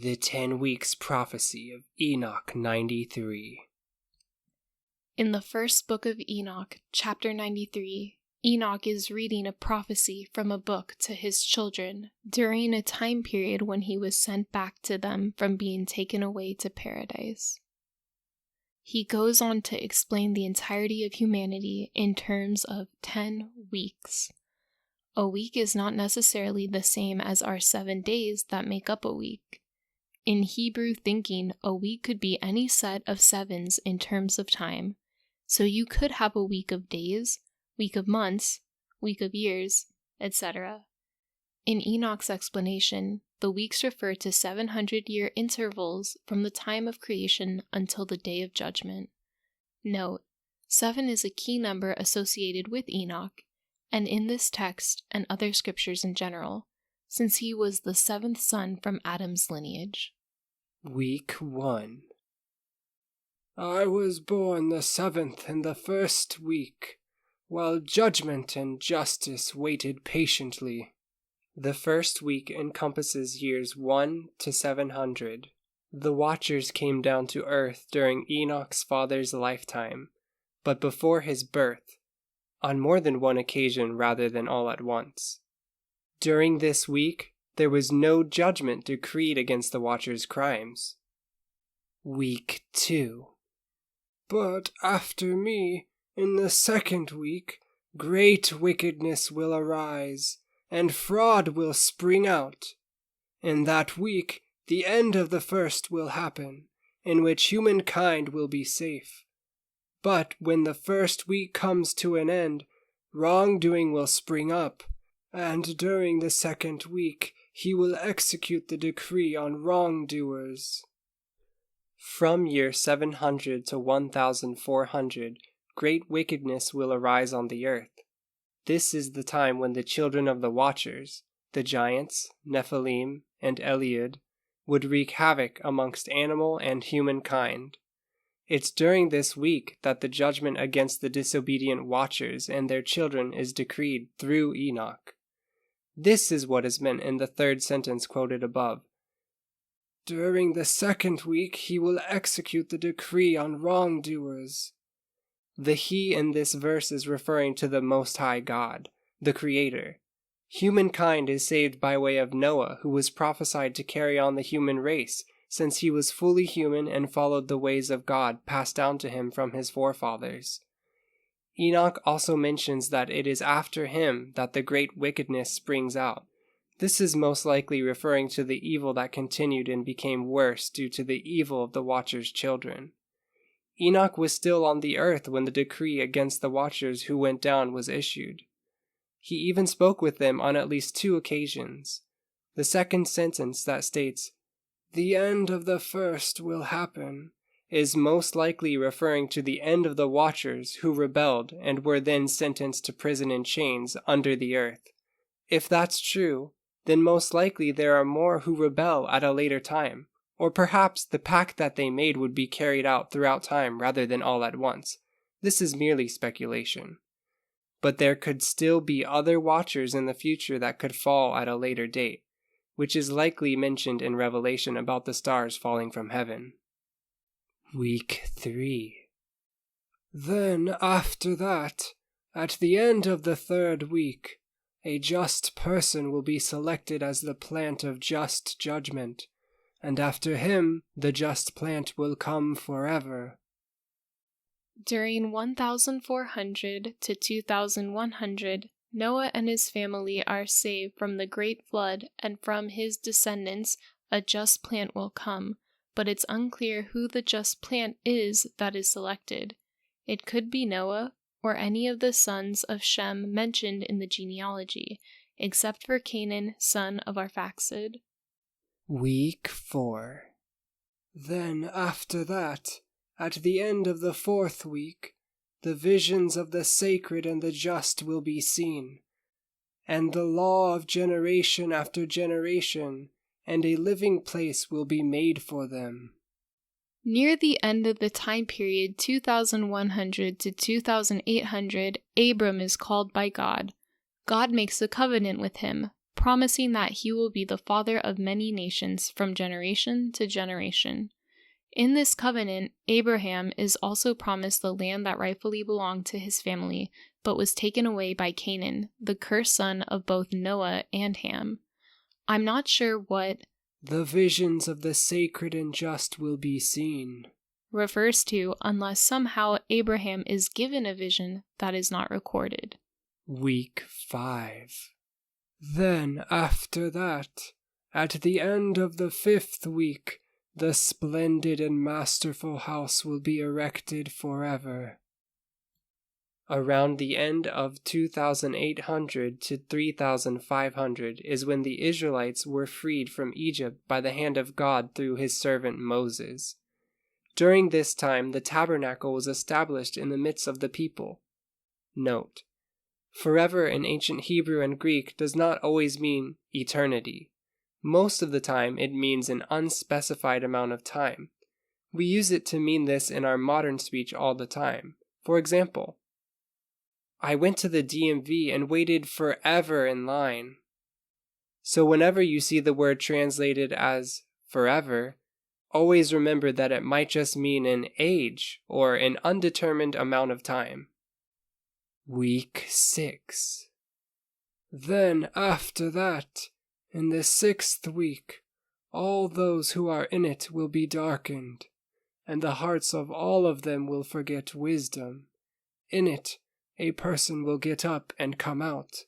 The 10 Weeks Prophecy of Enoch 93. In the first book of Enoch, chapter 93, Enoch is reading a prophecy from a book to his children during a time period when he was sent back to them from being taken away to paradise. He goes on to explain the entirety of humanity in terms of 10 weeks. A week is not necessarily the same as our 7 days that make up a week. In Hebrew thinking, a week could be any set of sevens in terms of time. So you could have a week of days, week of months, week of years, etc. In Enoch's explanation, the weeks refer to 700-year intervals from the time of creation until the day of judgment. Note, 7 is a key number associated with Enoch, and in this text and other scriptures in general, since he was the 7th son from Adam's lineage. Week 1. I was born the 7th in the first week, while judgment and justice waited patiently. The first week encompasses years 1 to 700. The Watchers came down to earth during Enoch's father's lifetime, but before his birth, on more than one occasion rather than all at once. During this week, there was no judgment decreed against the Watchers' crimes. Week 2. But after me, in the second week, great wickedness will arise, and fraud will spring out. In that week, the end of the first will happen, in which humankind will be safe. But when the first week comes to an end, wrongdoing will spring up, and during the second week he will execute the decree on wrongdoers. From year 700 to 1400, great wickedness will arise on the earth. This is the time when the children of the Watchers, the giants, Nephilim, and Eliud, would wreak havoc amongst animal and humankind. It's during this week that the judgment against the disobedient Watchers and their children is decreed through Enoch. This is what is meant in the third sentence quoted above. During the second week he will execute the decree on wrongdoers. The he in this verse is referring to the Most High God, the Creator. Humankind is saved by way of Noah, who was prophesied to carry on the human race, since he was fully human and followed the ways of God passed down to him from his forefathers. Enoch also mentions that it is after him that the great wickedness springs out. This is most likely referring to the evil that continued and became worse due to the evil of the Watchers' children. Enoch was still on the earth when the decree against the Watchers who went down was issued. He even spoke with them on at least 2 occasions. The second sentence that states, "The end of the first will happen," is most likely referring to the end of the Watchers who rebelled and were then sentenced to prison in chains under the earth. If that's true, then most likely there are more who rebel at a later time, or perhaps the pact that they made would be carried out throughout time rather than all at once. This is merely speculation. But there could still be other Watchers in the future that could fall at a later date, which is likely mentioned in Revelation about the stars falling from heaven. Week 3. Then after that, at the end of the third week, a just person will be selected as the plant of just judgment, and after him the just plant will come forever. During 1400 to 2100, Noah and his family are saved from the great flood, and from his descendants a just plant will come, but it's unclear who the just plant is that is selected. It could be Noah, or any of the sons of Shem mentioned in the genealogy, except for Canaan, son of Arphaxad. Week 4. Then after that, at the end of the 4th week, the visions of the sacred and the just will be seen, and the law of generation after generation, and a living place will be made for them. Near the end of the time period 2100 to 2800, Abram is called by God. God makes a covenant with him, promising that he will be the father of many nations from generation to generation. In this covenant, Abraham is also promised the land that rightfully belonged to his family, but was taken away by Canaan, the cursed son of both Noah and Ham. I'm not sure what "the visions of the sacred and just will be seen" refers to, unless somehow Abraham is given a vision that is not recorded. Week 5. Then after that, at the end of the 5th week, the splendid and masterful house will be erected forever. Around the end of 2800 to 3500 is when the Israelites were freed from Egypt by the hand of God through his servant Moses. During this time, the tabernacle was established in the midst of the people. Note: forever in ancient Hebrew and Greek does not always mean eternity. Most of the time, it means an unspecified amount of time. We use it to mean this in our modern speech all the time. For example, I went to the DMV and waited forever in line. So whenever you see the word translated as forever, always remember that it might just mean an age or an undetermined amount of time. Week 6. Then after that, in the 6th week, all those who are in it will be darkened, and the hearts of all of them will forget wisdom. In it, a person will get up and come out.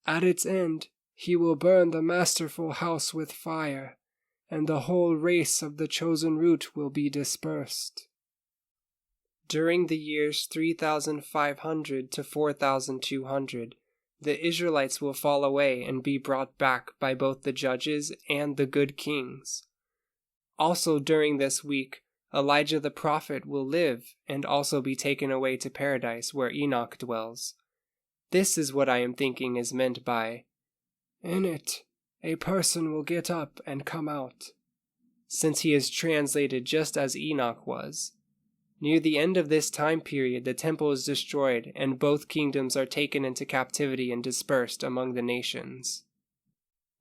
At its end, he will burn the masterful house with fire, and the whole race of the chosen root will be dispersed. During the years 3500 to 4200, the Israelites will fall away and be brought back by both the judges and the good kings. Also during this week, Elijah the prophet will live and also be taken away to paradise where Enoch dwells. This is what I am thinking is meant by, in it, a person will get up and come out, since he is translated just as Enoch was. Near the end of this time period, the temple is destroyed, and both kingdoms are taken into captivity and dispersed among the nations.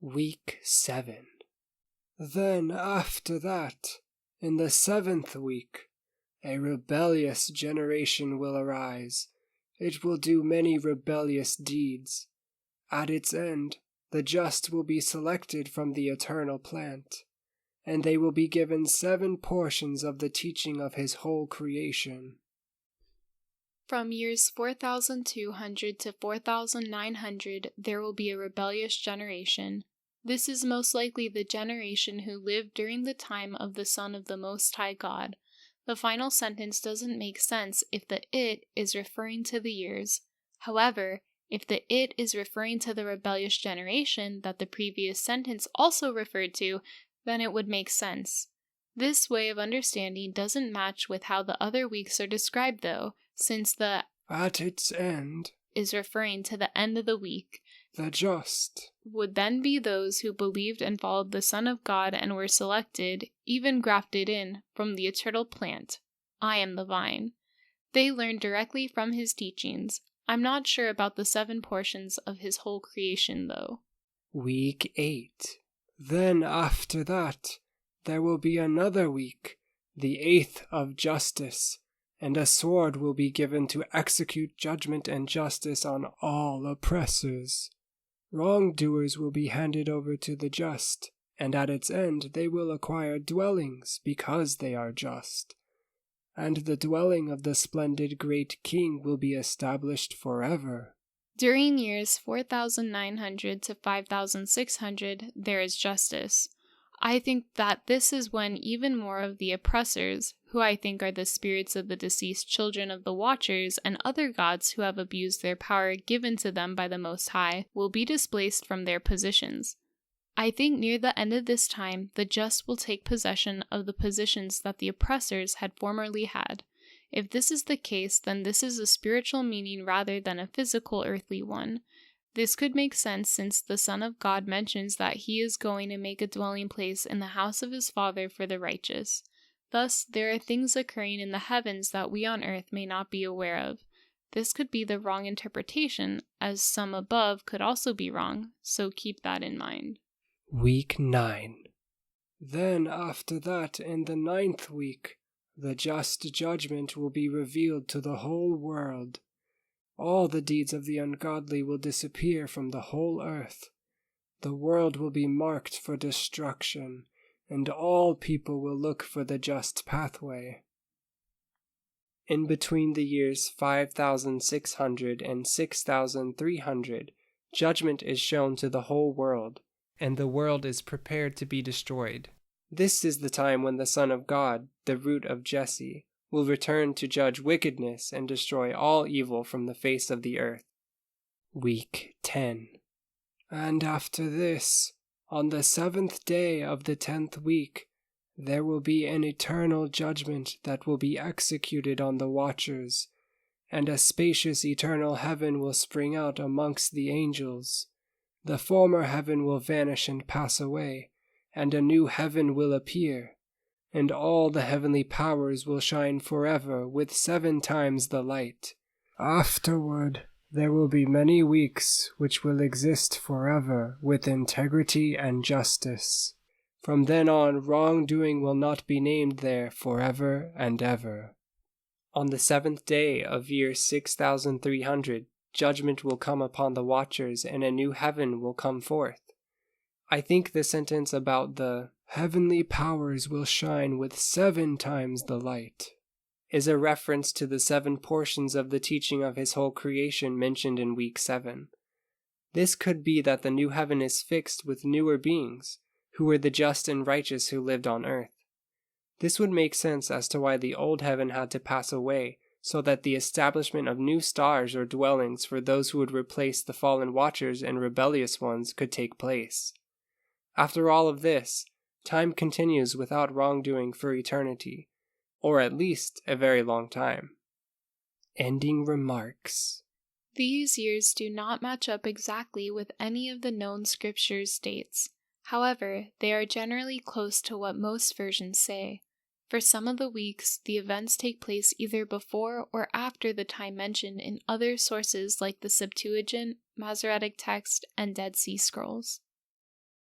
Week 7. Then after that, in the 7th week, a rebellious generation will arise. It will do many rebellious deeds. At its end, the just will be selected from the eternal plant, and they will be given 7 portions of the teaching of his whole creation. From years 4200 to 4900, there will be a rebellious generation. This is most likely the generation who lived during the time of the Son of the Most High God. The final sentence doesn't make sense if the "it" is referring to the years. However, if the "it" is referring to the rebellious generation that the previous sentence also referred to, then it would make sense. This way of understanding doesn't match with how the other weeks are described though, since the "at its end" is referring to the end of the week. The just would then be those who believed and followed the Son of God and were selected, even grafted in, from the eternal plant. I am the vine. They learned directly from his teachings. I'm not sure about the 7 portions of his whole creation, though. Week 8. Then after that, there will be another week, the 8th of justice, and a sword will be given to execute judgment and justice on all oppressors. Wrongdoers will be handed over to the just, and at its end they will acquire dwellings because they are just. And the dwelling of the splendid great king will be established forever. During years 4900 to 5600, there is justice. I think that this is when even more of the oppressors, who I think are the spirits of the deceased children of the Watchers and other gods who have abused their power given to them by the Most High, will be displaced from their positions. I think near the end of this time, the just will take possession of the positions that the oppressors had formerly had. If this is the case, then this is a spiritual meaning rather than a physical earthly one. This could make sense since the Son of God mentions that he is going to make a dwelling place in the house of his Father for the righteous. Thus, there are things occurring in the heavens that we on earth may not be aware of. This could be the wrong interpretation, as some above could also be wrong, so keep that in mind. Week 9. Then after that, in the 9th week, the just judgment will be revealed to the whole world. All the deeds of the ungodly will disappear from the whole earth. The world will be marked for destruction, and all people will look for the just pathway. In between the years 5,600 and 6,300, judgment is shown to the whole world, and the world is prepared to be destroyed. This is the time when the Son of God, the root of Jesse, will return to judge wickedness and destroy all evil from the face of the earth. Week 10. And after this, on the 7th day of the 10th week, there will be an eternal judgment that will be executed on the watchers, and a spacious eternal heaven will spring out amongst the angels. The former heaven will vanish and pass away, and a new heaven will appear, and all the heavenly powers will shine forever with 7 times the light. Afterward, there will be many weeks which will exist forever with integrity and justice. From then on, wrongdoing will not be named there forever and ever. On the 7th day of year 6,300, judgment will come upon the watchers, and a new heaven will come forth. I think the sentence about the heavenly powers will shine with 7 times the light is a reference to the 7 portions of the teaching of his whole creation mentioned in week 7. This could be that the new heaven is fixed with newer beings, who were the just and righteous who lived on earth. This would make sense as to why the old heaven had to pass away, so that the establishment of new stars or dwellings for those who would replace the fallen watchers and rebellious ones could take place. After all of this, time continues without wrongdoing for eternity, or at least a very long time. Ending remarks. These years do not match up exactly with any of the known scriptures' dates. However, they are generally close to what most versions say. For some of the weeks, the events take place either before or after the time mentioned in other sources like the Septuagint, Masoretic Text, and Dead Sea Scrolls.